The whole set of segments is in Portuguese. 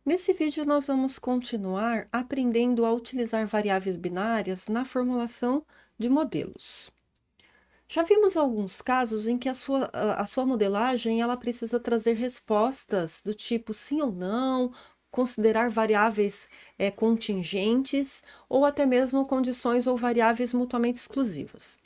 Nesse vídeo, nós vamos continuar aprendendo a utilizar variáveis binárias na formulação de modelos. Já vimos alguns casos em que a sua modelagem ela precisa trazer respostas do tipo sim ou não, considerar variáveis contingentes ou até mesmo condições ou variáveis mutuamente exclusivas.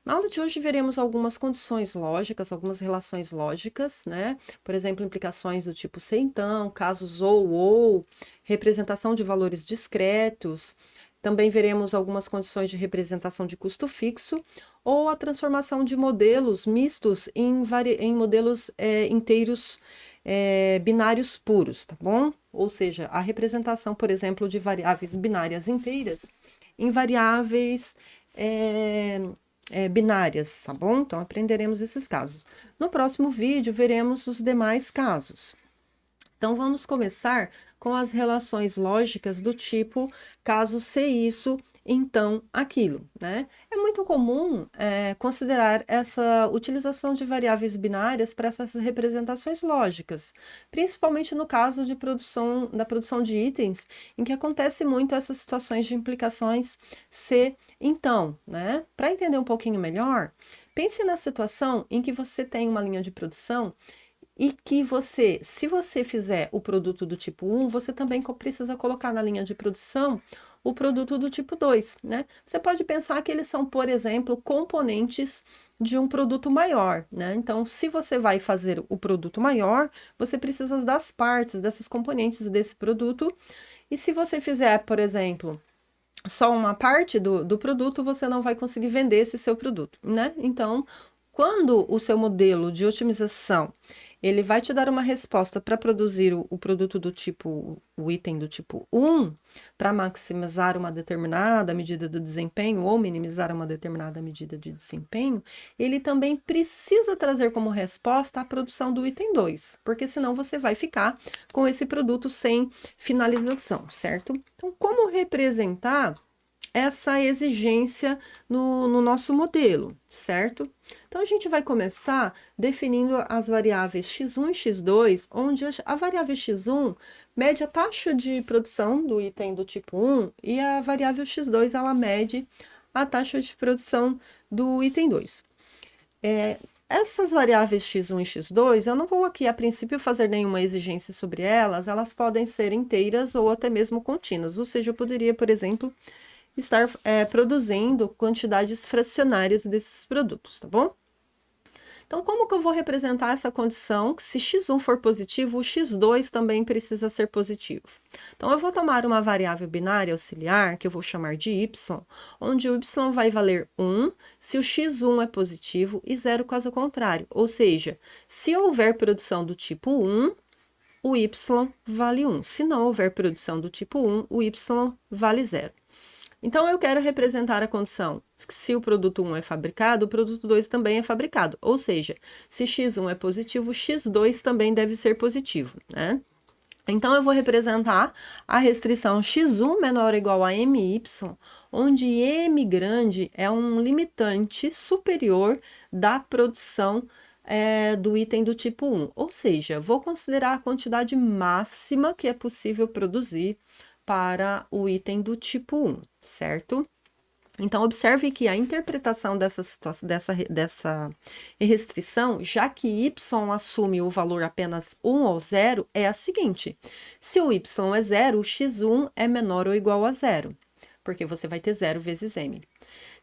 Na aula de hoje veremos algumas condições lógicas, algumas relações lógicas, né? Por exemplo, implicações do tipo se então, casos ou, representação de valores discretos. Também veremos algumas condições de representação de custo fixo ou a transformação de modelos mistos em modelos inteiros binários puros, tá bom? Ou seja, a representação, por exemplo, de variáveis binárias inteiras em variáveis binárias, tá bom? Então, aprenderemos esses casos. No próximo vídeo, veremos os demais casos. Então, vamos começar com as relações lógicas do tipo caso se isso, então aquilo, né? É muito comum considerar essa utilização de variáveis binárias para essas representações lógicas, principalmente no caso de da produção de itens, em que acontece muito essas situações de implicações se, então, né? Para entender um pouquinho melhor, pense na situação em que você tem uma linha de produção e que você, se você fizer o produto do tipo 1, você também precisa colocar na linha de produção o produto do tipo 2, né? Você pode pensar que eles são, por exemplo, componentes de um produto maior, né? Então, se você vai fazer o produto maior, você precisa das partes, dessas componentes desse produto. E se você fizer, por exemplo, só uma parte do produto, você não vai conseguir vender esse seu produto, né? Então, quando o seu modelo de otimização ele vai te dar uma resposta para produzir o produto do tipo, o item do tipo 1, para maximizar uma determinada medida do desempenho ou minimizar uma determinada medida de desempenho, ele também precisa trazer como resposta a produção do item 2, porque senão você vai ficar com esse produto sem finalização, certo? Então, como representar essa exigência no nosso modelo, certo? Então, a gente vai começar definindo as variáveis x1 e x2, onde a variável x1 mede a taxa de produção do item do tipo 1 e a variável x2 ela mede a taxa de produção do item 2. Essas variáveis x1 e x2, eu não vou aqui a princípio fazer nenhuma exigência sobre elas podem ser inteiras ou até mesmo contínuas, ou seja, eu poderia, por exemplo, estar produzindo quantidades fracionárias desses produtos, tá bom? Então, como que eu vou representar essa condição? Que se x1 for positivo, o x2 também precisa ser positivo. Então, eu vou tomar uma variável binária auxiliar, que eu vou chamar de y, onde o y vai valer 1 se o x1 é positivo e 0 caso contrário. Ou seja, se houver produção do tipo 1, o y vale 1. Se não houver produção do tipo 1, o y vale 0. Então, eu quero representar a condição que se o produto 1 é fabricado, o produto 2 também é fabricado. Ou seja, se x1 é positivo, x2 também deve ser positivo, né? Então, eu vou representar a restrição x1 menor ou igual a my, onde m grande é um limitante superior da produção do item do tipo 1. Ou seja, vou considerar a quantidade máxima que é possível produzir para o item do tipo 1, certo? Então, observe que a interpretação dessa restrição, já que y assume o valor apenas 1 ou 0, é a seguinte: se o y é 0, o x1 é menor ou igual a 0, porque você vai ter 0 vezes m.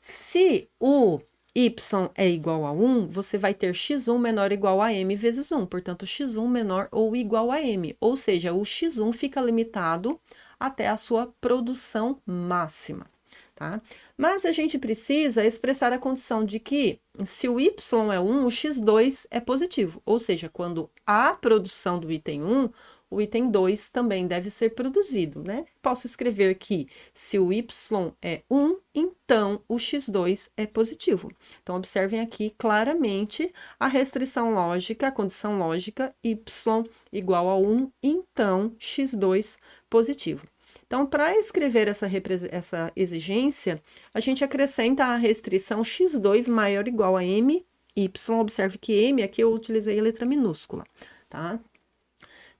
Se o y é igual a 1, você vai ter x1 menor ou igual a m vezes 1, portanto, x1 menor ou igual a m, ou seja, o x1 fica limitado até a sua produção máxima, tá? Mas a gente precisa expressar a condição de que, se o y é 1, o x2 é positivo, ou seja, quando há produção do item 1, o item 2 também deve ser produzido, né? Posso escrever que se o y é 1, então o x2 é positivo. Então, observem aqui claramente a restrição lógica, a condição lógica y igual a 1, então x2 positivo. Então, para escrever essa exigência, a gente acrescenta a restrição x2 maior ou igual a m, y. Observe que m aqui eu utilizei a letra minúscula, tá?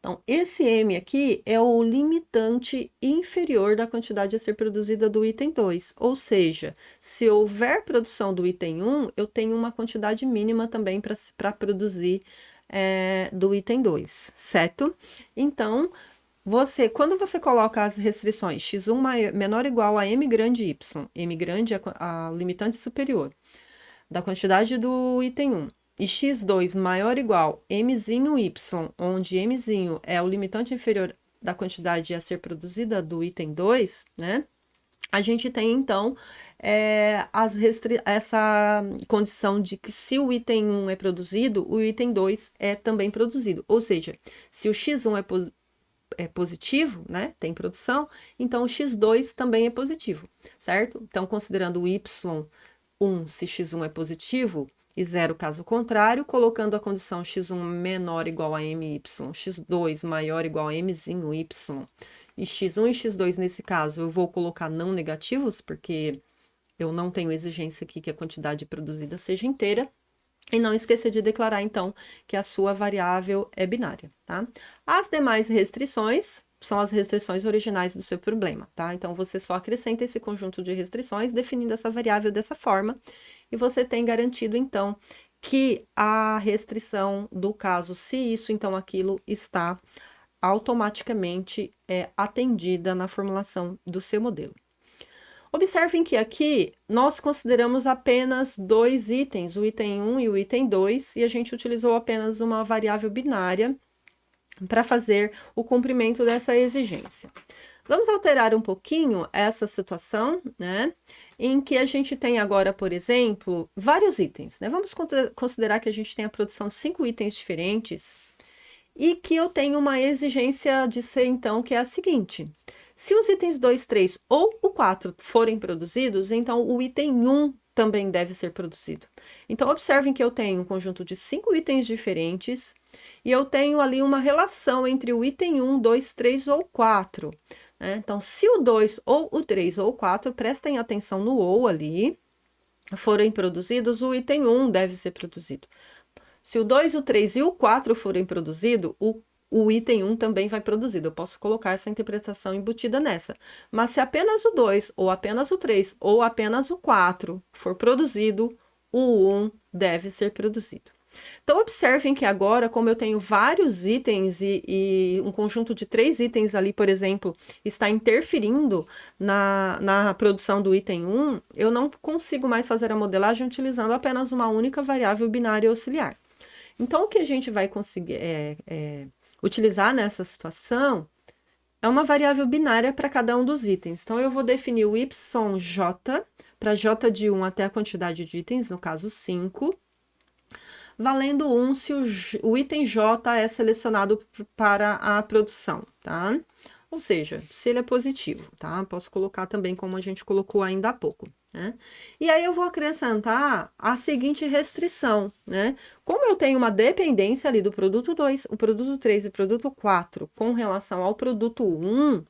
Então, esse M aqui é o limitante inferior da quantidade a ser produzida do item 2, ou seja, se houver produção do item 1, eu tenho uma quantidade mínima também para produzir do item 2, certo? Então, quando você coloca as restrições x1 menor ou igual a m grande y, m grande é a limitante superior da quantidade do item 1, e x2 maior ou igual mzinho y, onde mzinho é o limitante inferior da quantidade a ser produzida do item 2, né? A gente tem, então, essa condição de que se o item 1 é produzido, o item 2 é também produzido. Ou seja, se o x1 é positivo, né, tem produção, então o x2 também é positivo, certo? Então, considerando o y1 se x1 é positivo, e 0 caso contrário, colocando a condição x1 menor ou igual a my, x2 maior ou igual a mzinho y, e x1 e x2 nesse caso eu vou colocar não negativos, porque eu não tenho exigência aqui que a quantidade produzida seja inteira, e não esquecer de declarar, então, que a sua variável é binária, tá? As demais restrições são as restrições originais do seu problema, tá? Então, você só acrescenta esse conjunto de restrições, definindo essa variável dessa forma, e você tem garantido, então, que a restrição do caso, se isso, então aquilo, está automaticamente atendida na formulação do seu modelo. Observem que aqui nós consideramos apenas dois itens, o item 1 e o item 2, e a gente utilizou apenas uma variável binária para fazer o cumprimento dessa exigência. Vamos alterar um pouquinho essa situação, né? Em que a gente tem agora, por exemplo, vários itens, né? Vamos considerar que a gente tem a produção de 5 itens diferentes e que eu tenho uma exigência de ser, então, que é a seguinte: se os itens 2, 3 ou o 4 forem produzidos, então o item 1 também deve ser produzido. Então, observem que eu tenho um conjunto de 5 itens diferentes e eu tenho ali uma relação entre o item 1, 2, 3 ou 4. Né? Então, se o 2 ou o 3 ou o 4, prestem atenção no ou ali, forem produzidos, o item 1 deve ser produzido. Se o 2, o 3 e o 4 forem produzidos, o item 1 também vai produzido. Eu posso colocar essa interpretação embutida nessa. Mas se apenas o 2, ou apenas o 3, ou apenas o 4 for produzido, o 1 deve ser produzido. Então, observem que agora, como eu tenho vários itens e um conjunto de 3 itens ali, por exemplo, está interferindo na produção do item 1, eu não consigo mais fazer a modelagem utilizando apenas uma única variável binária auxiliar. Então, o que a gente vai conseguir utilizar nessa situação é uma variável binária para cada um dos itens. Então, eu vou definir o yj para j de 1 até a quantidade de itens, no caso 5, valendo 1 se o item j é selecionado para a produção, tá? Ou seja, se ele é positivo, tá? Posso colocar também como a gente colocou ainda há pouco, né? E aí eu vou acrescentar a seguinte restrição, né? Como eu tenho uma dependência ali do produto 2, o produto 3 e o produto 4 com relação ao produto 1,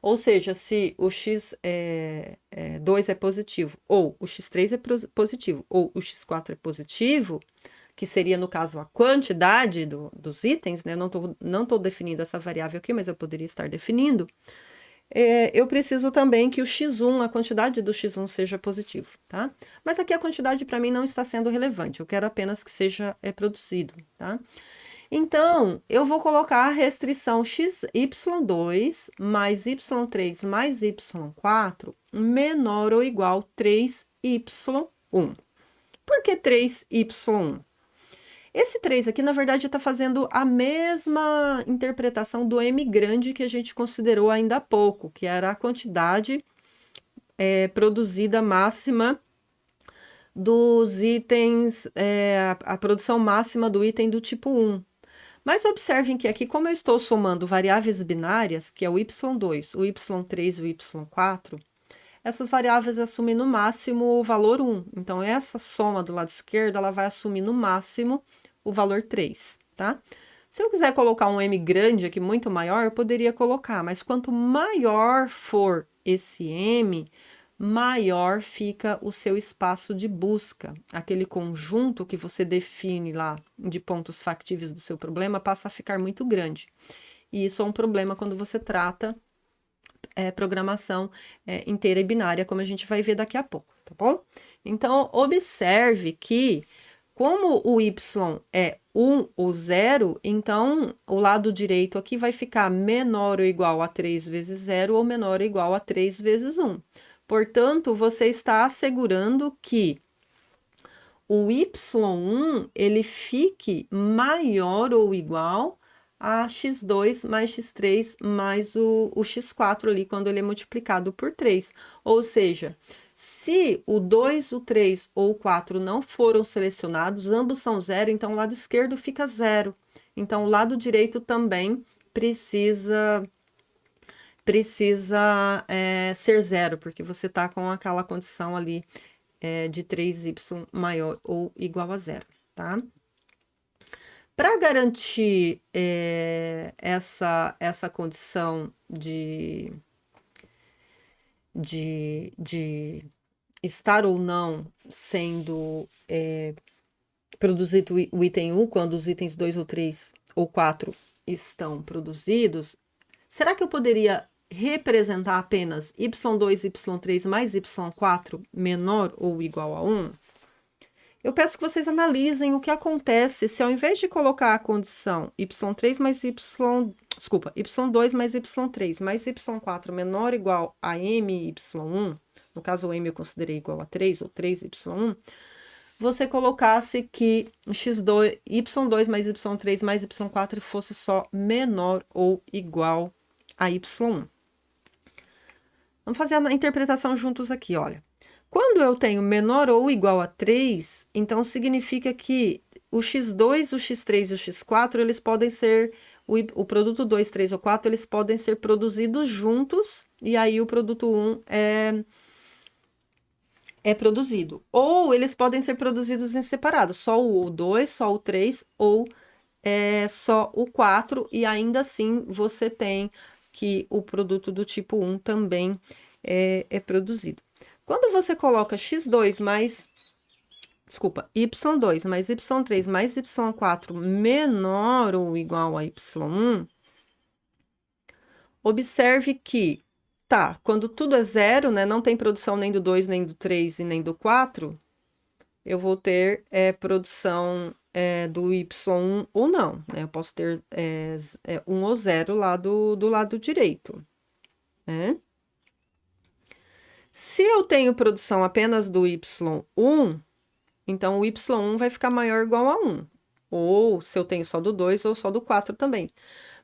ou seja, se o x2 é positivo, ou o x3 é positivo, ou o x4 é positivo, que seria, no caso, a quantidade dos itens, né? Eu não tô definindo essa variável aqui, mas eu poderia estar definindo. Eu preciso também que o x1, a quantidade do x1 seja positivo, tá? Mas aqui a quantidade para mim não está sendo relevante, eu quero apenas que seja produzido, tá? Então, eu vou colocar a restrição xy2 mais y3 mais y4 menor ou igual a 3y1. Por que 3y1? Esse 3 aqui, na verdade, está fazendo a mesma interpretação do m grande que a gente considerou ainda há pouco, que era a quantidade produzida máxima dos itens, a produção máxima do item do tipo 1. Mas observem que aqui, como eu estou somando variáveis binárias, que é o y2, o y3 e o y4, essas variáveis assumem no máximo o valor 1. Então, essa soma do lado esquerdo, ela vai assumir no máximo o valor 3, tá? Se eu quiser colocar um M grande aqui, muito maior, eu poderia colocar, mas quanto maior for esse M, maior fica o seu espaço de busca. Aquele conjunto que você define lá de pontos factíveis do seu problema passa a ficar muito grande. E isso é um problema quando você trata programação inteira e binária, como a gente vai ver daqui a pouco, tá bom? Então, observe que, como o y é 1 ou 0, então o lado direito aqui vai ficar menor ou igual a 3 vezes 0 ou menor ou igual a 3 vezes 1. Portanto, você está assegurando que o y1 ele fique maior ou igual a x2 mais x3 mais o x4 ali, quando ele é multiplicado por 3. Ou seja, se o 2, o 3 ou o 4 não foram selecionados, ambos são zero, então o lado esquerdo fica zero. Então, o lado direito também precisa ser zero, porque você está com aquela condição ali de 3y maior ou igual a zero, tá? Para garantir essa condição de estar ou não sendo produzido o item 1, quando os itens 2 ou 3 ou 4 estão produzidos, será que eu poderia representar apenas y2, y3 mais y4 menor ou igual a 1? Eu peço que vocês analisem o que acontece se ao invés de colocar a condição y3 mais y2 mais y3 mais y4 menor ou igual a my1, no caso o m eu considerei igual a 3 ou 3y1, você colocasse que x2, y2 mais y3 mais y4 fosse só menor ou igual a y1. Vamos fazer a interpretação juntos aqui, olha. Quando eu tenho menor ou igual a 3, então significa que o x2, o x3 e o x4, eles podem ser, o produto 2, 3 ou 4, eles podem ser produzidos juntos, e aí o produto 1 é produzido. Ou eles podem ser produzidos em separado, só o 2, só o 3, ou só o 4, e ainda assim você tem que o produto do tipo 1 também é produzido. Quando você coloca y2 mais y3 mais y4 menor ou igual a y1, observe que, quando tudo é zero, né, não tem produção nem do 2, nem do 3 e nem do 4, eu vou ter produção do y1 ou não, né? Eu posso ter 1 ou 0 lá do lado direito, né? Se eu tenho produção apenas do y1, então o y1 vai ficar maior ou igual a 1. Ou se eu tenho só do 2 ou só do 4 também.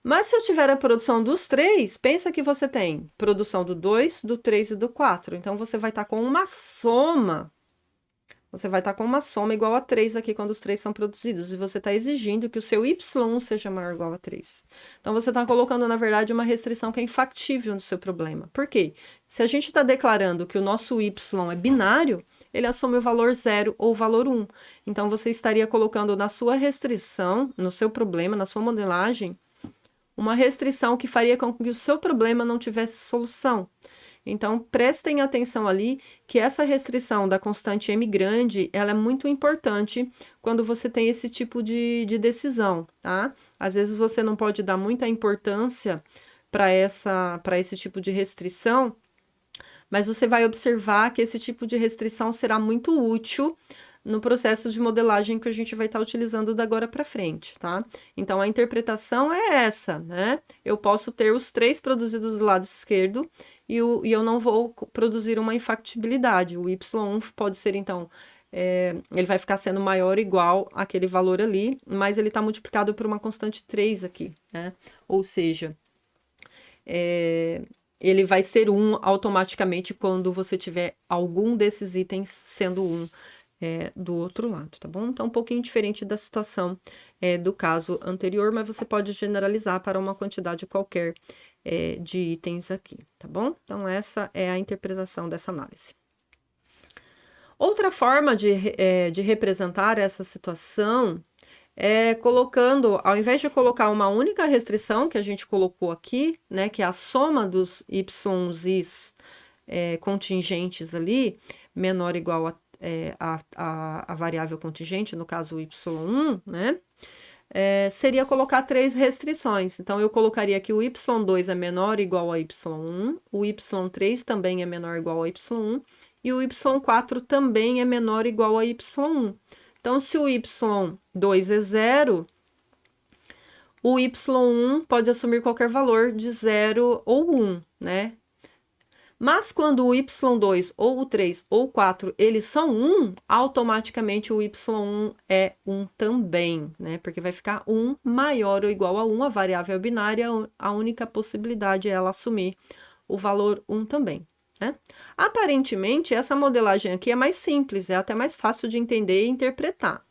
Mas se eu tiver a produção dos 3, pensa que você tem produção do 2, do 3 e do 4. Então, você vai estar com uma soma. Você vai estar com uma soma igual a 3 aqui quando os 3 são produzidos. E você está exigindo que o seu y1 seja maior ou igual a 3. Então, você está colocando, na verdade, uma restrição que é infactível no seu problema. Por quê? Se a gente está declarando que o nosso y é binário, ele assume o valor 0 ou o valor 1. Então, você estaria colocando na sua restrição, no seu problema, na sua modelagem, uma restrição que faria com que o seu problema não tivesse solução. Então, prestem atenção ali que essa restrição da constante m grande, ela é muito importante quando você tem esse tipo de decisão, tá? Às vezes você não pode dar muita importância para esse tipo de restrição, mas você vai observar que esse tipo de restrição será muito útil no processo de modelagem que a gente vai estar utilizando da agora para frente, tá? Então, a interpretação é essa, né? Eu posso ter os 3 produzidos do lado esquerdo e eu não vou produzir uma infactibilidade. O y1 pode ser, então, ele vai ficar sendo maior ou igual àquele valor ali, mas ele está multiplicado por uma constante 3 aqui, né? Ou seja, ele vai ser 1 automaticamente quando você tiver algum desses itens sendo 1 do outro lado, tá bom? Então, um pouquinho diferente da situação do caso anterior, mas você pode generalizar para uma quantidade qualquer de itens aqui, tá bom? Então, essa é a interpretação dessa análise. Outra forma de representar essa situação colocando, ao invés de colocar uma única restrição que a gente colocou aqui, né, que é a soma dos y's contingentes ali, menor ou igual a variável contingente, no caso o y1, né? Seria colocar 3 restrições. Então, eu colocaria que o y2 é menor ou igual a y1, o y3 também é menor ou igual a y1, e o y4 também é menor ou igual a y1. Então, se o y2 é 0, o y1 pode assumir qualquer valor de 0 ou 1, né? Mas quando o y2 ou o 3 ou o 4, eles são 1, automaticamente o y1 é 1 também, né? Porque vai ficar 1 maior ou igual a 1, a variável binária, a única possibilidade é ela assumir o valor 1 também, né? Aparentemente, essa modelagem aqui é mais simples, é até mais fácil de entender e interpretar.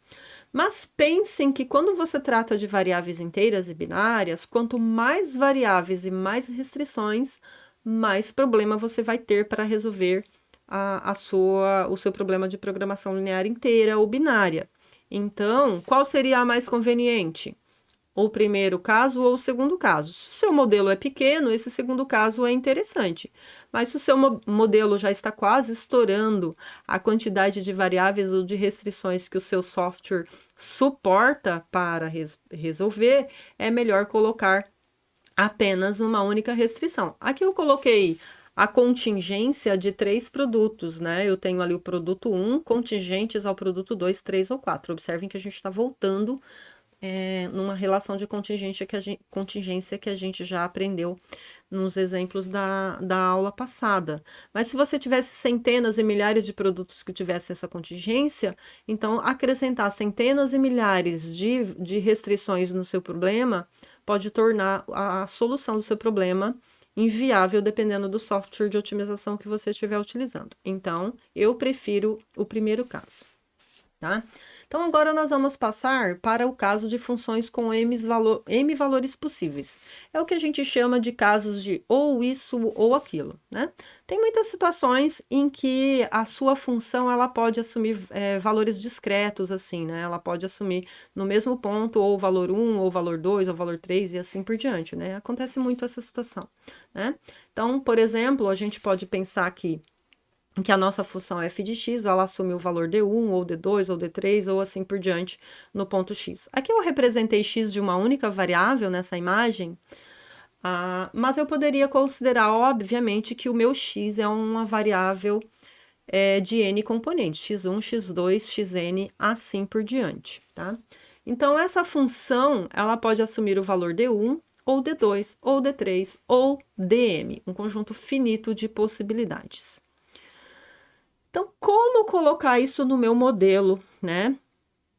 Mas pensem que quando você trata de variáveis inteiras e binárias, quanto mais variáveis e mais restrições, mais problema você vai ter para resolver o seu problema de programação linear inteira ou binária. Então, qual seria a mais conveniente? O primeiro caso ou o segundo caso. Se o seu modelo é pequeno, esse segundo caso é interessante. Mas se o seu modelo já está quase estourando a quantidade de variáveis ou de restrições que o seu software suporta para resolver, é melhor colocar apenas uma única restrição. Aqui eu coloquei a contingência de 3 produtos, né? Eu tenho ali o produto 1, contingentes ao produto 2, 3 ou 4. Observem que a gente está voltando numa relação de contingência que a gente já aprendeu nos exemplos da aula passada. Mas se você tivesse centenas e milhares de produtos que tivessem essa contingência, então acrescentar centenas e milhares de restrições no seu problema pode tornar a solução do seu problema inviável, dependendo do software de otimização que você estiver utilizando. Então, eu prefiro o primeiro caso, tá? Então, agora nós vamos passar para o caso de funções com m valores possíveis. É o que a gente chama de casos de ou isso ou aquilo, né? Tem muitas situações em que a sua função ela pode assumir valores discretos, assim, né? Ela pode assumir no mesmo ponto ou valor 1, ou valor 2, ou valor 3 e assim por diante, né? Acontece muito essa situação, né? Então, por exemplo, a gente pode pensar aqui que a nossa função f de x, ela assume o valor d1, ou d2, ou d3, ou assim por diante no ponto x. Aqui eu representei x de uma única variável nessa imagem, mas eu poderia considerar, obviamente, que o meu x é uma variável de n componentes, x1, x2, xn, assim por diante, tá? Então, essa função, ela pode assumir o valor d1, ou d2, ou d3, ou dm, um conjunto finito de possibilidades. Então, como colocar isso no meu modelo, né?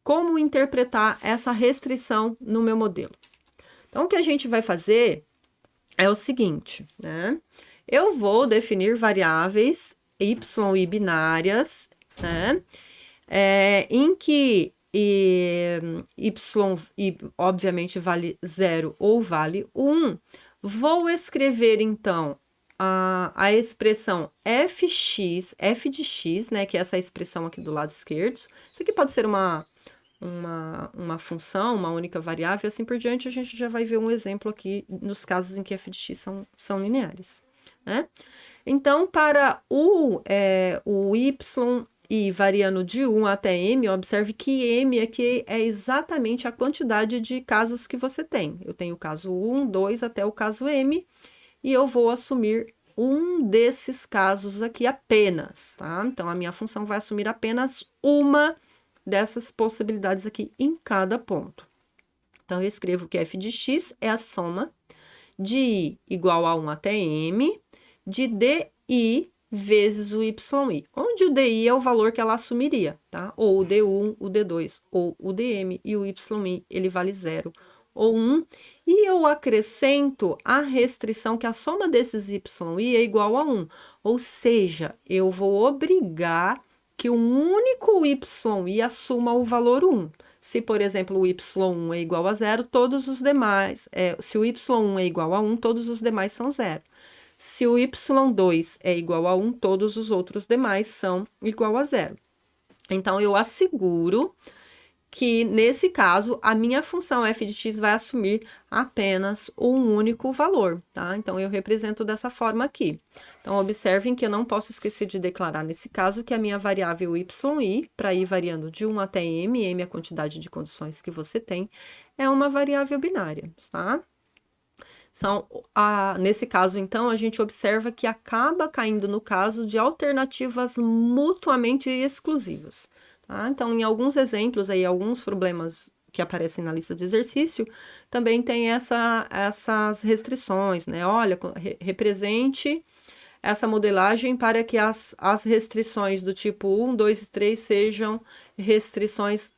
Como interpretar essa restrição no meu modelo? Então, o que a gente vai fazer é o seguinte, né? Eu vou definir variáveis y e binárias, né? Em que y obviamente vale 0 ou vale 1. Vou escrever, então, a expressão fx, f de x, né, que é essa expressão aqui do lado esquerdo. Isso aqui pode ser uma função, uma única variável, assim por diante. A gente já vai ver um exemplo aqui nos casos em que f de x são lineares, né? Então, para o y variando de 1 até m, observe que m aqui é exatamente a quantidade de casos que você tem. Eu tenho o caso 1, 2 até o caso m, e eu vou assumir um desses casos aqui apenas, tá? Então, a minha função vai assumir apenas uma dessas possibilidades aqui em cada ponto. Então, eu escrevo que f de x é a soma de i igual a 1 até m, de di vezes o yi, onde o di é o valor que ela assumiria, tá? Ou o d1, o d2, ou o dm, e o yi, ele vale 0 ou 1, e eu acrescento a restrição que a soma desses y é igual a 1, ou seja, eu vou obrigar que um único y assuma o valor 1. Se, por exemplo, o y1 é igual a 0, todos os demais, se o y1 é igual a 1, todos os demais são 0. Se o y2 é igual a 1, todos os outros demais são igual a 0. Então, eu asseguro que, nesse caso, a minha função f de x vai assumir apenas um único valor, tá? Então, eu represento dessa forma aqui. Então, observem que eu não posso esquecer de declarar, nesse caso, que a minha variável yi, para ir variando de 1 até m, m é a quantidade de condições que você tem, é uma variável binária, tá? Nesse caso, então, a gente observa que acaba caindo no caso de alternativas mutuamente exclusivas. Tá? Então, em alguns exemplos, aí, alguns problemas que aparecem na lista de exercício, também tem essas restrições, né? Olha, represente essa modelagem para que as restrições do tipo 1, 2 e 3 sejam restrições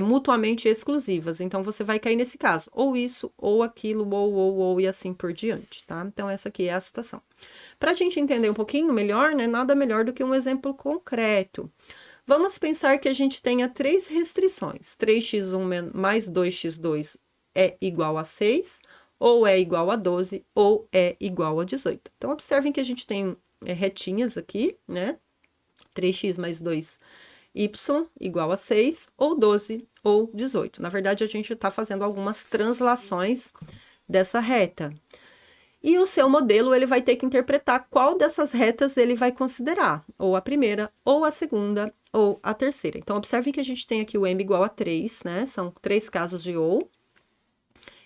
mutuamente exclusivas. Então, você vai cair nesse caso, ou isso, ou aquilo, ou, e assim por diante, tá? Então, essa aqui é a situação. Para a gente entender um pouquinho melhor, né, nada melhor do que um exemplo concreto. Vamos pensar que a gente tenha três restrições. 3x1 mais 2x2 é igual a 6, ou é igual a 12, ou é igual a 18. Então, observem que a gente tem retinhas aqui, né? 3x mais 2y igual a 6, ou 12, ou 18. Na verdade, a gente está fazendo algumas translações dessa reta. E o seu modelo, ele vai ter que interpretar qual dessas retas ele vai considerar, ou a primeira, ou a segunda, ou a terceira. Então, observem que a gente tem aqui o m igual a 3, né? São 3 casos de ou.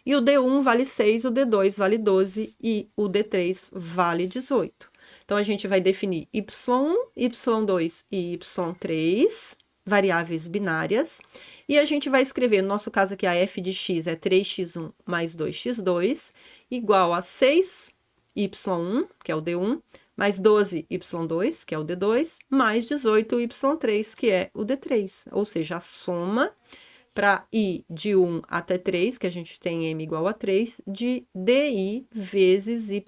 E o D1 vale 6, o D2 vale 12 e o D3 vale 18. Então, a gente vai definir y1, y2 e y3, variáveis binárias, e a gente vai escrever, no nosso caso aqui, a f de x é 3x1 mais 2x2, igual a 6y1, que é o D1, mais 12y2, que é o D2, mais 18y3, que é o D3. Ou seja, a soma para i de 1 até 3, que a gente tem m igual a 3, de di vezes yi.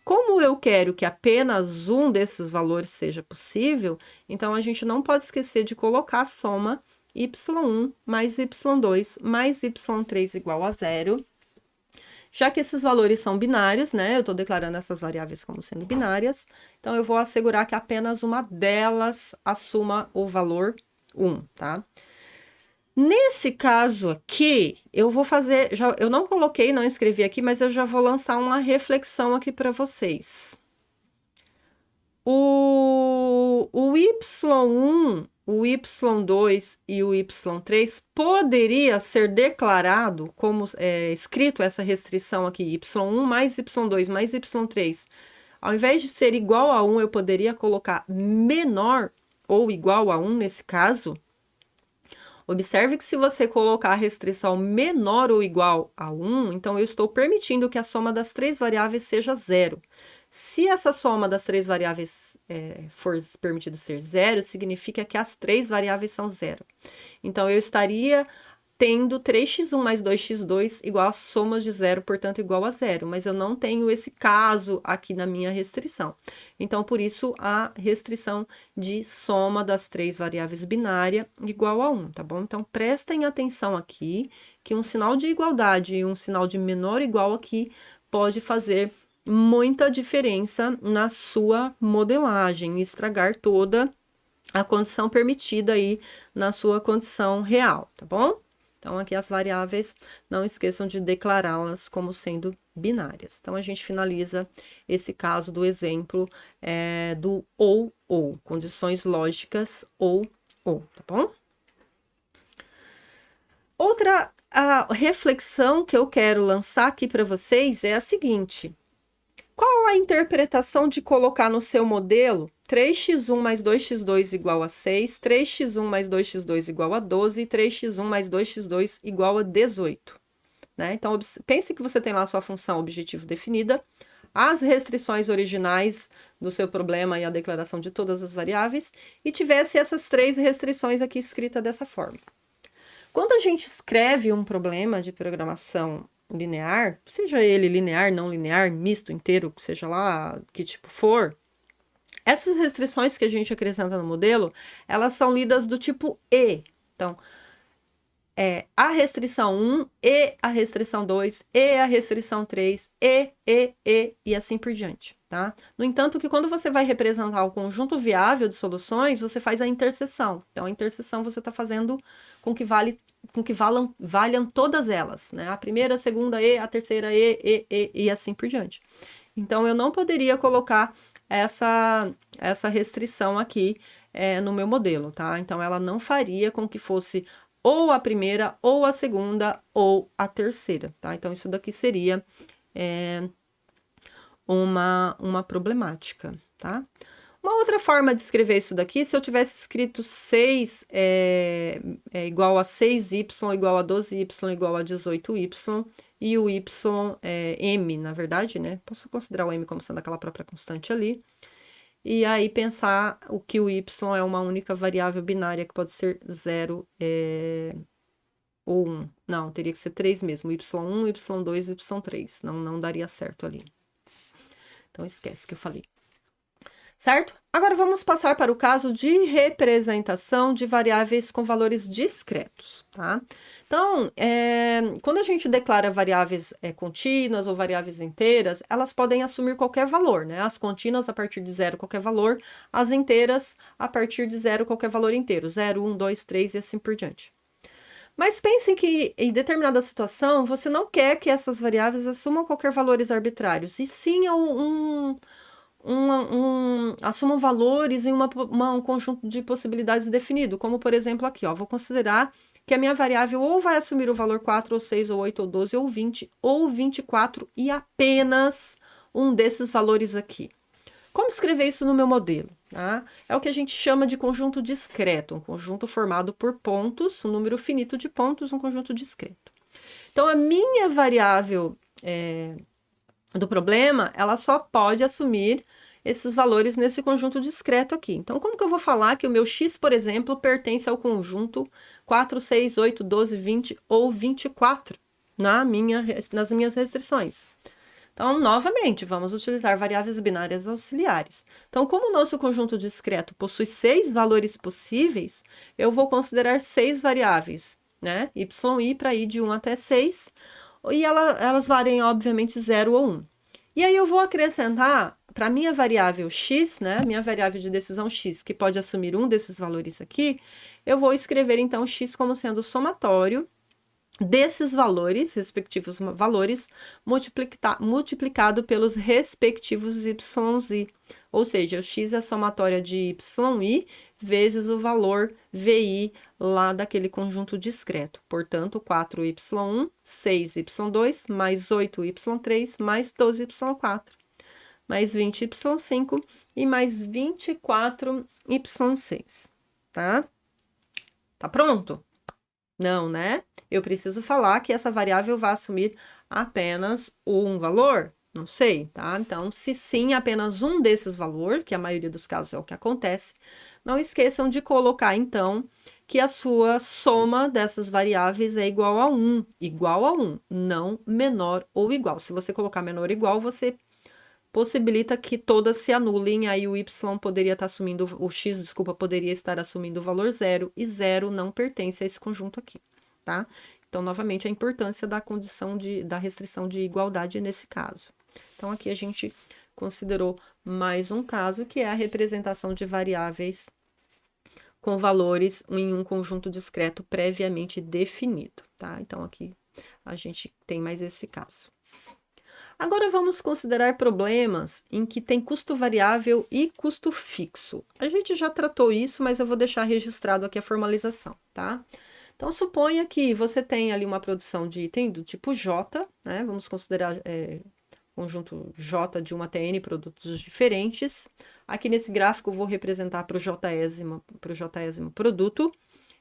Como eu quero que apenas um desses valores seja possível, então a gente não pode esquecer de colocar a soma y1 mais y2 mais y3 igual a 0. Já que esses valores são binários, né? Eu estou declarando essas variáveis como sendo binárias, então eu vou assegurar que apenas uma delas assuma o valor 1, tá? Nesse caso aqui, eu vou fazer, eu não coloquei, não escrevi aqui, mas eu já vou lançar uma reflexão aqui para vocês. O y1, o y2 e o y3 poderia ser declarado como escrito essa restrição aqui, y1 mais y2 mais y3. Ao invés de ser igual a 1, eu poderia colocar menor ou igual a 1 nesse caso. Observe que se você colocar a restrição menor ou igual a 1, então eu estou permitindo que a soma das três variáveis seja 0. Se essa soma das três variáveis for permitido ser 0, significa que as três variáveis são 0. Então, eu estaria tendo 3x1 mais 2x2 igual a soma de 0, portanto, igual a 0. Mas eu não tenho esse caso aqui na minha restrição. Então, por isso, a restrição de soma das três variáveis binária igual a 1, tá bom? Então, prestem atenção aqui, que um sinal de igualdade e um sinal de menor ou igual aqui pode fazer muita diferença na sua modelagem, estragar toda a condição permitida aí na sua condição real, tá bom? Então, aqui as variáveis, não esqueçam de declará-las como sendo binárias. Então, a gente finaliza esse caso do exemplo do ou, condições lógicas ou, tá bom? Outra reflexão que eu quero lançar aqui para vocês é a seguinte: qual a interpretação de colocar no seu modelo 3x1 mais 2x2 igual a 6, 3x1 mais 2x2 igual a 12 e 3x1 mais 2x2 igual a 18? Né? Então, pense que você tem lá a sua função objetivo definida, as restrições originais do seu problema e a declaração de todas as variáveis, e tivesse essas três restrições aqui escritas dessa forma. Quando a gente escreve um problema de programação linear, seja ele linear, não linear, misto, inteiro, seja lá que tipo for, essas restrições que a gente acrescenta no modelo, elas são lidas do tipo e. Então, a restrição 1, e a restrição 2, e a restrição 3, e assim por diante, tá? tá? No entanto, que quando você vai representar o conjunto viável de soluções, você faz a interseção. Então, a interseção você está fazendo com que valham todas elas, né? A primeira, a segunda e, a terceira e assim por diante. Então, eu não poderia colocar essa restrição aqui no meu modelo, tá? Então, ela não faria com que fosse ou a primeira, ou a segunda, ou a terceira, tá? Então, isso daqui seria uma problemática, tá? Uma outra forma de escrever isso daqui, se eu tivesse escrito 6 é igual a 6y, igual a 12y, igual a 18y, e o y m, na verdade, né? Posso considerar o m como sendo aquela própria constante ali. E aí pensar o que o y é uma única variável binária que pode ser 0 ou 1. Não, teria que ser 3 mesmo, y1, y2, y3. Não daria certo ali. Então, esquece o que eu falei. Certo? Agora, vamos passar para o caso de representação de variáveis com valores discretos, tá? Então, quando a gente declara variáveis contínuas ou variáveis inteiras, elas podem assumir qualquer valor, né? As contínuas a partir de 0, qualquer valor, as inteiras a partir de 0, qualquer valor inteiro, 0, 1, 2, 3 e assim por diante. Mas pensem que, em determinada situação, você não quer que essas variáveis assumam qualquer valores arbitrários, e sim assumam valores em um conjunto de possibilidades definido, como, por exemplo, aqui, ó, vou considerar que a minha variável ou vai assumir o valor 4, ou 6, ou 8, ou 12, ou 20, ou 24, e apenas um desses valores aqui. Como escrever isso no meu modelo? Tá? É o que a gente chama de conjunto discreto, um conjunto formado por pontos, um número finito de pontos, um conjunto discreto. Então, a minha variável do problema, ela só pode assumir esses valores nesse conjunto discreto aqui. Então, como que eu vou falar que o meu x, por exemplo, pertence ao conjunto 4, 6, 8, 12, 20 ou 24 nas minhas restrições? Então, novamente, vamos utilizar variáveis binárias auxiliares. Então, como o nosso conjunto discreto possui 6 valores possíveis, eu vou considerar 6 variáveis, né? Y para i de 1 até 6, e elas valem, obviamente, 0 ou 1. E aí eu vou acrescentar para minha variável x, né? Minha variável de decisão x, que pode assumir um desses valores aqui, eu vou escrever, então, x como sendo o somatório desses valores, respectivos valores, multiplicado pelos respectivos y, ou seja, o x é a somatória de yi vezes o valor vi lá daquele conjunto discreto. Portanto, 4y1, 6y2, mais 8y3, mais 12y4, mais 20y5 e mais 24y6, tá? Tá pronto? Não, né? Eu preciso falar que essa variável vai assumir apenas um valor? Não sei, tá? Então, se sim, apenas um desses valores, que a maioria dos casos é o que acontece, não esqueçam de colocar, então, que a sua soma dessas variáveis é igual a 1, não menor ou igual. Se você colocar menor ou igual, você possibilita que todas se anulem, aí o y poderia estar assumindo, o x, desculpa, poderia estar assumindo o valor 0, e 0 não pertence a esse conjunto aqui, tá? Então, novamente, a importância da condição da restrição de igualdade nesse caso. Então, aqui a gente considerou mais um caso, que é a representação de variáveis com valores em um conjunto discreto previamente definido, tá? Então, aqui a gente tem mais esse caso. Agora vamos considerar problemas em que tem custo variável e custo fixo. A gente já tratou isso, mas eu vou deixar registrado aqui a formalização, tá? Então, suponha que você tem ali uma produção de item do tipo J, né? Vamos considerar conjunto J de 1 até N produtos diferentes. Aqui nesse gráfico eu vou representar para o jésimo produto.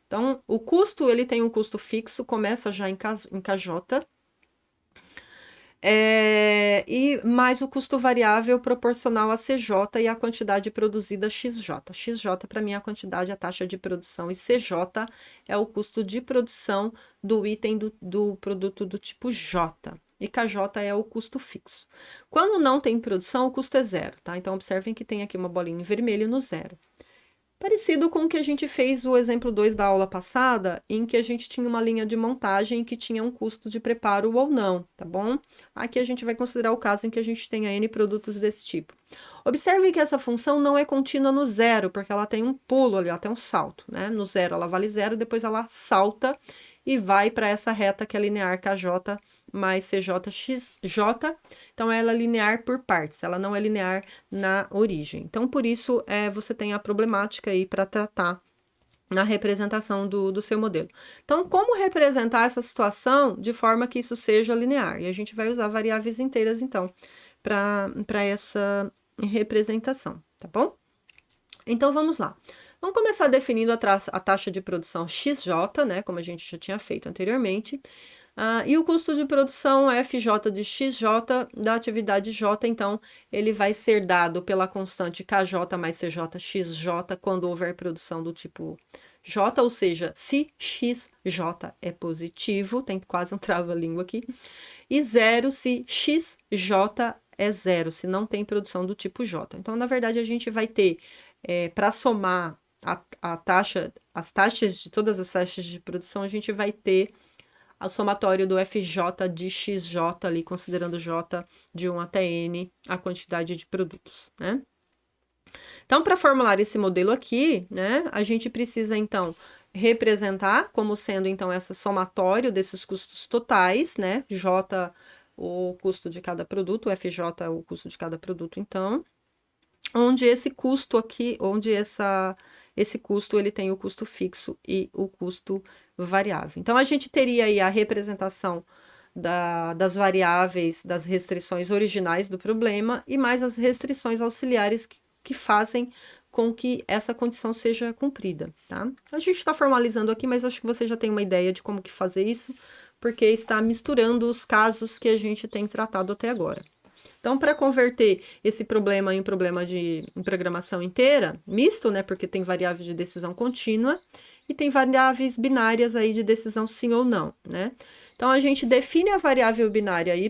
Então, o custo, ele tem um custo fixo, começa já em KJ, e mais o custo variável proporcional a CJ e a quantidade produzida XJ. XJ, para mim, é a quantidade, a taxa de produção, e CJ é o custo de produção do item do produto do tipo J. E KJ é o custo fixo. Quando não tem produção, o custo é 0, tá? Então, observem que tem aqui uma bolinha em vermelho no 0. Parecido com o que a gente fez o exemplo 2 da aula passada, em que a gente tinha uma linha de montagem que tinha um custo de preparo ou não, tá bom? Aqui a gente vai considerar o caso em que a gente tenha N produtos desse tipo. Observe que essa função não é contínua no zero, porque ela tem um pulo ali, ela tem um salto, né? No zero ela vale zero, depois ela salta e vai para essa reta que é linear KJ mais CJXJ. Então, ela é linear por partes, ela não é linear na origem. Então, por isso, você tem a problemática aí para tratar na representação do seu modelo. Então, como representar essa situação de forma que isso seja linear? E a gente vai usar variáveis inteiras, então, para essa representação, tá bom? Então, vamos lá. Vamos começar definindo a taxa de produção XJ, né, como a gente já tinha feito anteriormente, e o custo de produção FJ de XJ da atividade J, então, ele vai ser dado pela constante KJ mais CJ XJ quando houver produção do tipo J, ou seja, se XJ é positivo, tem quase um trava-língua aqui, e zero se XJ é zero, se não tem produção do tipo J. Então, na verdade, a gente vai ter, para somar a taxa, as taxas de todas as taxas de produção, a gente vai ter o somatório do FJ de XJ ali, considerando J de 1 até N, a quantidade de produtos, né? Então, para formular esse modelo aqui, né, a gente precisa, então, representar como sendo, então, essa somatório desses custos totais, né? J, o custo de cada produto, FJ, o custo de cada produto, então, onde esse custo aqui, onde esse custo, ele tem o custo fixo e o custo variável. Então, a gente teria aí a representação das variáveis, das restrições originais do problema e mais as restrições auxiliares que fazem com que essa condição seja cumprida, tá? A gente está formalizando aqui, mas acho que você já tem uma ideia de como que fazer isso, porque está misturando os casos que a gente tem tratado até agora. Então, para converter esse problema em um problema em programação inteira, misto, né, porque tem variáveis de decisão contínua e tem variáveis binárias aí de decisão sim ou não, né? Então, a gente define a variável binária yj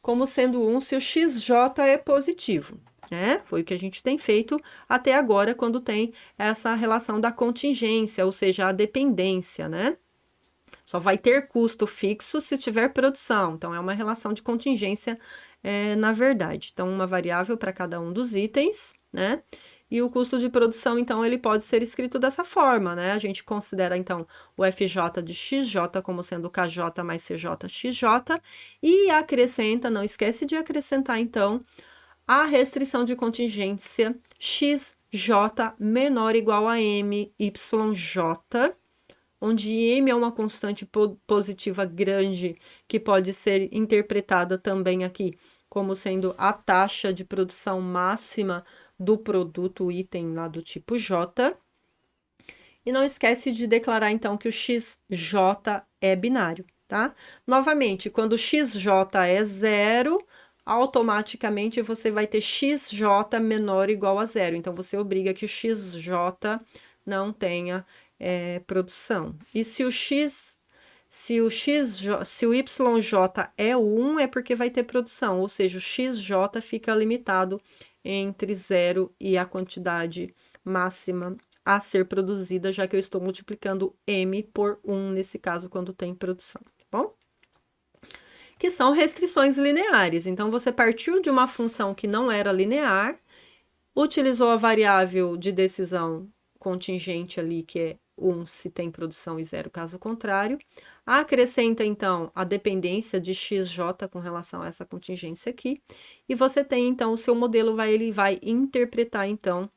como sendo 1 se o xj é positivo, né? Foi o que a gente tem feito até agora quando tem essa relação da contingência, ou seja, a dependência, né? Só vai ter custo fixo se tiver produção. Então, é uma relação de contingência, na verdade. Então, uma variável para cada um dos itens, né? E o custo de produção, então, ele pode ser escrito dessa forma, né? A gente considera, então, o FJ de XJ como sendo KJ mais CJ XJ e acrescenta, não esquece de acrescentar, então, a restrição de contingência XJ menor ou igual a MYJ, onde M é uma constante positiva grande, que pode ser interpretada também aqui como sendo a taxa de produção máxima do produto item lá do tipo J. E não esquece de declarar, então, que o XJ é binário, tá? Novamente, quando o XJ é zero, automaticamente você vai ter XJ menor ou igual a zero. Então, você obriga que o XJ não tenha produção. E se o YJ é 1, é porque vai ter produção, ou seja, o XJ fica limitado entre 0 e a quantidade máxima a ser produzida, já que eu estou multiplicando M por 1 nesse caso, quando tem produção, tá bom? Que são restrições lineares. Então, você partiu de uma função que não era linear, utilizou a variável de decisão contingente ali, que é 1 se tem produção e 0 caso contrário. Acrescenta, então, a dependência de XJ com relação a essa contingência aqui. E você tem, então, o seu modelo ele vai interpretar, então,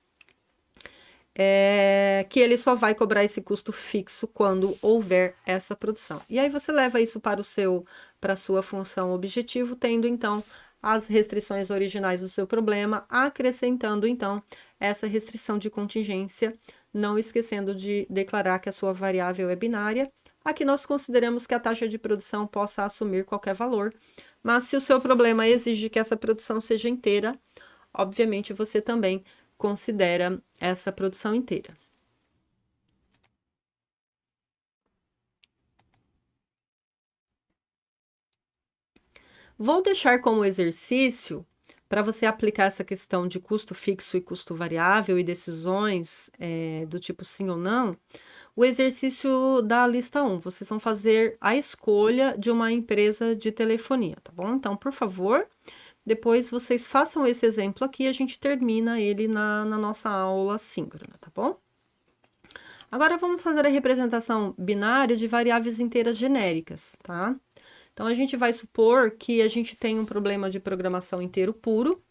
que ele só vai cobrar esse custo fixo quando houver essa produção. E aí você leva isso para a sua função objetivo, tendo, então, as restrições originais do seu problema, acrescentando, então, essa restrição de contingência, não esquecendo de declarar que a sua variável é binária. Aqui nós consideramos que a taxa de produção possa assumir qualquer valor, mas se o seu problema exige que essa produção seja inteira, obviamente você também considera essa produção inteira. Vou deixar como exercício para você aplicar essa questão de custo fixo e custo variável e decisões do tipo sim ou não, o exercício da lista 1, vocês vão fazer a escolha de uma empresa de telefonia, tá bom? Então, por favor, depois vocês façam esse exemplo aqui e a gente termina ele na nossa aula síncrona, tá bom? Agora vamos fazer a representação binária de variáveis inteiras genéricas, tá? Então, a gente vai supor que a gente tem um problema de programação inteiro puro,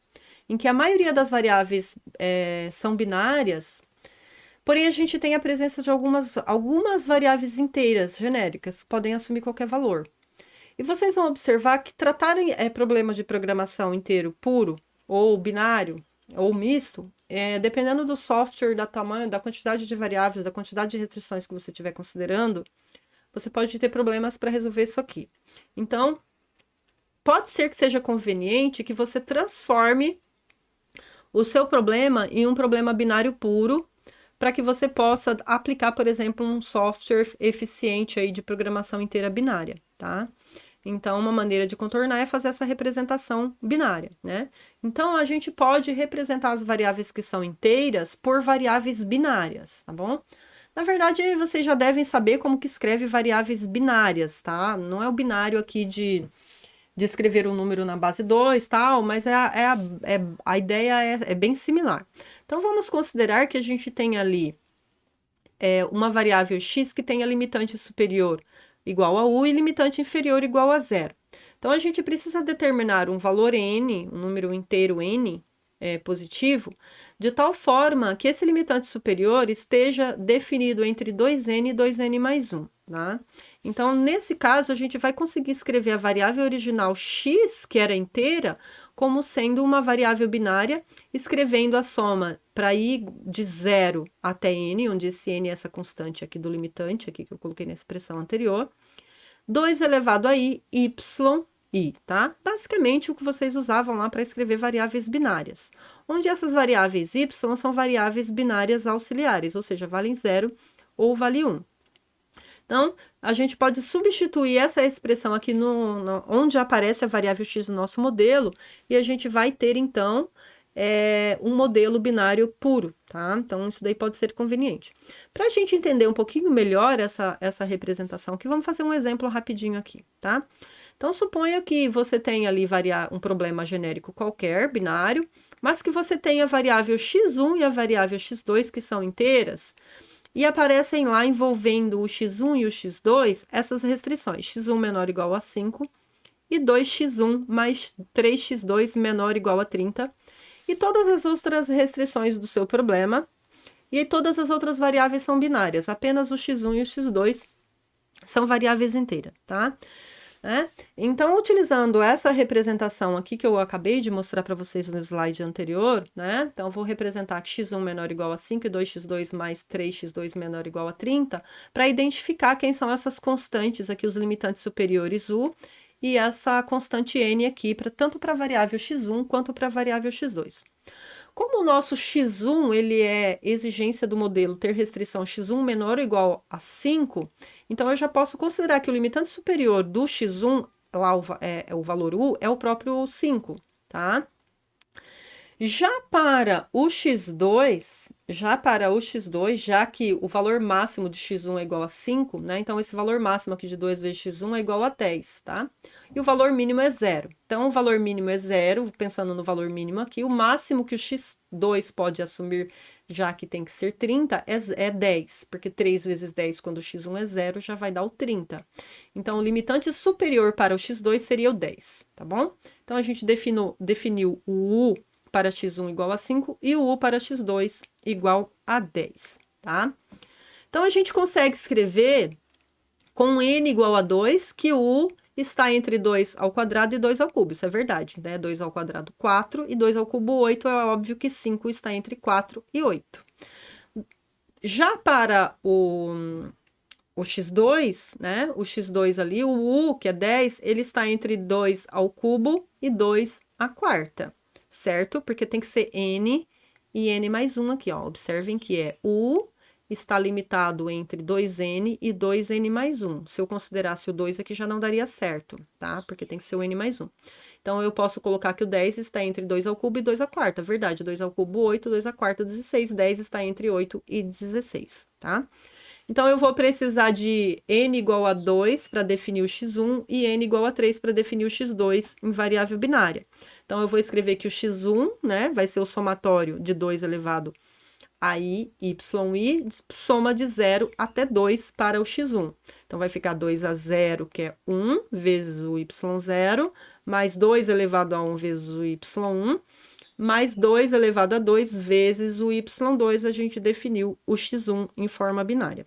em que a maioria das variáveis são binárias, porém a gente tem a presença de algumas variáveis inteiras genéricas, que podem assumir qualquer valor. E vocês vão observar que tratar problema de programação inteiro puro, ou binário, ou misto, dependendo do software, do tamanho, da quantidade de variáveis, da quantidade de restrições que você estiver considerando, você pode ter problemas para resolver isso aqui. Então, pode ser que seja conveniente que você transforme o seu problema em um problema binário puro, para que você possa aplicar, por exemplo, um software eficiente aí de programação inteira binária, tá? Então, uma maneira de contornar é fazer essa representação binária, né? Então, a gente pode representar as variáveis que são inteiras por variáveis binárias, tá bom? Na verdade, vocês já devem saber como que escreve variáveis binárias, tá? Não é o binário aqui de escrever um número na base 2, tal, mas a ideia é bem similar. Então, vamos considerar que a gente tem ali uma variável x que tenha limitante superior igual a u e limitante inferior igual a zero. Então, a gente precisa determinar um valor n, um número inteiro n, positivo, de tal forma que esse limitante superior esteja definido entre 2n e 2n mais 1, tá? Então, nesse caso, a gente vai conseguir escrever a variável original x, que era inteira, como sendo uma variável binária, escrevendo a soma para i de 0 até n, onde esse n é essa constante aqui do limitante, aqui que eu coloquei na expressão anterior, 2 elevado a i, y, tá? Basicamente, o que vocês usavam lá para escrever variáveis binárias, onde essas variáveis y são variáveis binárias auxiliares, ou seja, valem 0 ou vale 1. Então, a gente pode substituir essa expressão aqui onde aparece a variável x no nosso modelo, e a gente vai ter, então, um modelo binário puro, tá? Então, isso daí pode ser conveniente. Para a gente entender um pouquinho melhor essa representação aqui, vamos fazer um exemplo rapidinho aqui, tá? Então, suponha que você tenha ali um problema genérico qualquer, binário, mas que você tenha a variável x1 e a variável x2, que são inteiras, e aparecem lá envolvendo o x1 e o x2 essas restrições, x1 menor ou igual a 5 e 2x1 mais 3x2 menor ou igual a 30, e todas as outras restrições do seu problema, e todas as outras variáveis são binárias, apenas o x1 e o x2 são variáveis inteiras, tá? Então, utilizando essa representação aqui que eu acabei de mostrar para vocês no slide anterior, né? Então, vou representar que x1 menor ou igual a 5 e 2x2 mais 3x2 menor ou igual a 30, para identificar quem são essas constantes aqui, os limitantes superiores u, e essa constante n aqui, tanto para a variável x1 quanto para a variável x2. Como o nosso x1, ele é exigência do modelo ter restrição x1 menor ou igual a 5, então eu já posso considerar que o limitante superior do x1, lá o valor u, é o próprio 5, tá? Já para o x2, já que o valor máximo de x1 é igual a 5, né? Então, esse valor máximo aqui de 2 vezes x1 é igual a 10, tá? E o valor mínimo é 0. Então, o valor mínimo é 0, pensando no valor mínimo aqui, o máximo que o x2 pode assumir, já que tem que ser 30, é 10, porque 3 vezes 10, quando o x1 é 0, já vai dar o 30. Então, o limitante superior para o x2 seria o 10, tá bom? Então, a gente definiu o u para x1 igual a 5 e o u para x2 igual a 10, tá? Então, a gente consegue escrever com n igual a 2 que o u está entre 2 ao quadrado e 2 ao cubo, isso é verdade, né? 2 ao quadrado, 4, e 2 ao cubo, 8, é óbvio que 5 está entre 4 e 8. Já para o x2, né? O x2 ali, o u, que é 10, ele está entre 2 ao cubo e 2 à quarta, certo? Porque tem que ser n e n mais 1 aqui, ó. Observem que é u está limitado entre 2n e 2n mais 1. Se eu considerasse o 2 aqui, já não daria certo, tá? Porque tem que ser o n mais 1. Então, eu posso colocar que o 10 está entre 2 ao cubo e 2 à quarta. Verdade, 2 ao cubo, 8, 2 à quarta, 16. 10 está entre 8 e 16, tá? Então, eu vou precisar de n igual a 2 para definir o x1 e n igual a 3 para definir o x2 em variável binária. Então, eu vou escrever que o x1, né, vai ser o somatório de 2 elevado a i, y, soma de 0 até 2 para o x1. Então, vai ficar 2 a 0, que é 1, vezes o y0, mais 2 elevado a 1 vezes o y1, mais 2 elevado a 2 vezes o y2, a gente definiu o x1 em forma binária.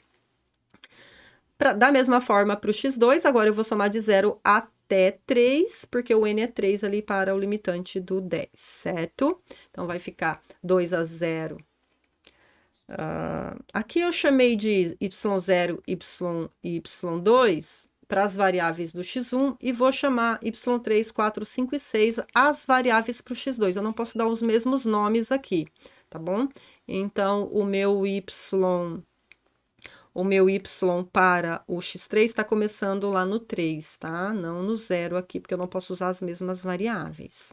Da mesma forma para o x2, agora eu vou somar de 0 até 3, porque o n é 3 ali para o limitante do 10, certo? Então, vai ficar 2 a 0. Aqui eu chamei de y0, y, y2 para as variáveis do x1 e vou chamar y3, 4, 5 e 6 as variáveis para o x2. Eu não posso dar os mesmos nomes aqui, tá bom? Então, o meu y para o x3 está começando lá no 3, tá? Não no 0 aqui, porque eu não posso usar as mesmas variáveis.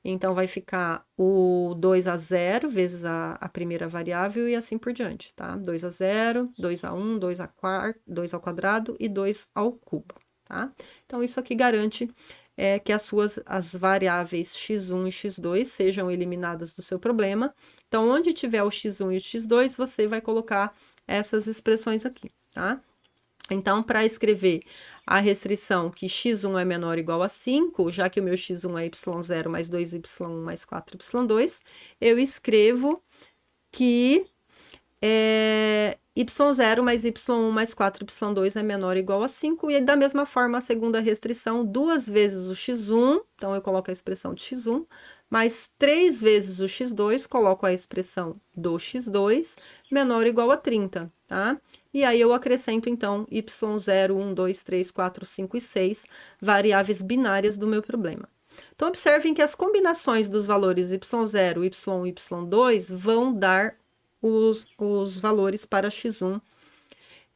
Então, vai ficar o 2 a 0 vezes a primeira variável e assim por diante, tá? 2 a 0, 2 a 1, 2 ao quadrado e 2 ao cubo, tá? Então, isso aqui garante que as variáveis x1 e x2 sejam eliminadas do seu problema. Então, onde tiver o x1 e o x2, você vai colocar essas expressões aqui, tá? Então, para escrever a restrição que x1 é menor ou igual a 5, já que o meu x1 é y0 mais 2y1 mais 4y2, eu escrevo que y0 mais y1 mais 4y2 é menor ou igual a 5, e da mesma forma a segunda restrição, 2 vezes o x1, então eu coloco a expressão de x1, mais 3 vezes o x2, coloco a expressão do x2, menor ou igual a 30, tá? E aí eu acrescento, então, y0, 1, 2, 3, 4, 5 e 6, variáveis binárias do meu problema. Então, observem que as combinações dos valores y0, y1 e y2 vão dar os valores para x1,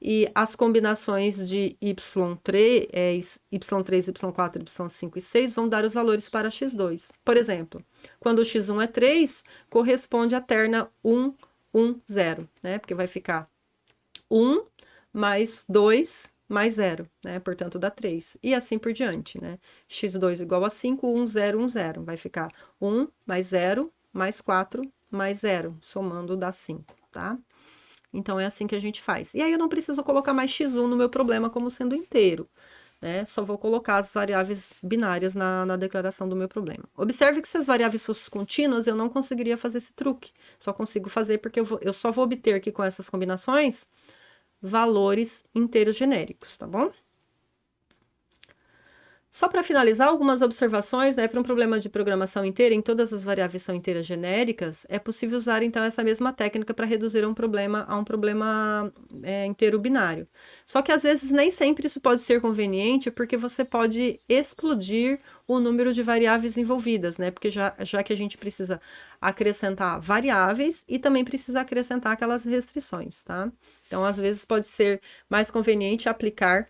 e as combinações de y3, y4, y5 e 6 vão dar os valores para x2. Por exemplo, quando o x1 é 3, corresponde à terna 1, 1, 0, né? Porque vai ficar 1 mais 2 mais 0, né? Portanto, dá 3. E assim por diante, né? x2 igual a 5, 1, 0, 1, 0. Vai ficar 1 mais 0 mais 4 mais 0. Somando dá 5, tá? Então, é assim que a gente faz. E aí, eu não preciso colocar mais x1 no meu problema como sendo inteiro, né? Só vou colocar as variáveis binárias na declaração do meu problema. Observe que se as variáveis fossem contínuas, eu não conseguiria fazer esse truque. Só consigo fazer porque eu só vou obter aqui com essas combinações valores inteiros genéricos, tá bom? Só para finalizar, algumas observações, né? Para um problema de programação inteira, em todas as variáveis são inteiras genéricas, é possível usar, então, essa mesma técnica para reduzir a um problema inteiro binário. Só que, às vezes, nem sempre isso pode ser conveniente, porque você pode explodir o número de variáveis envolvidas, né? Porque já que a gente precisa acrescentar variáveis e também precisa acrescentar aquelas restrições, tá? Então, às vezes, pode ser mais conveniente aplicar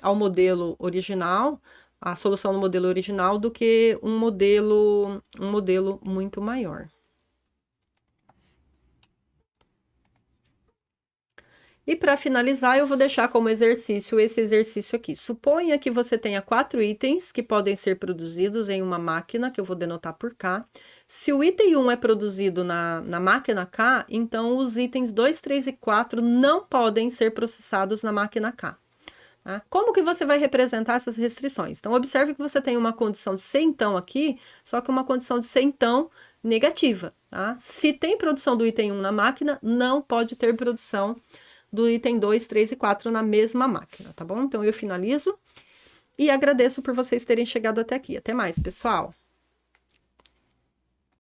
ao modelo original, a solução no modelo original, do que um modelo muito maior. E para finalizar, eu vou deixar como exercício esse exercício aqui. Suponha que você tenha 4 itens que podem ser produzidos em uma máquina, que eu vou denotar por K. Se o item 1 é produzido na máquina K, então os itens 2, 3 e 4 não podem ser processados na máquina K. Tá? Como que você vai representar essas restrições? Então, observe que você tem uma condição de ser então aqui, só que uma condição de ser então negativa. Tá? Se tem produção do item 1 na máquina, não pode ter produção do item 2, 3 e 4 na mesma máquina, tá bom? Então, eu finalizo e agradeço por vocês terem chegado até aqui. Até mais, pessoal!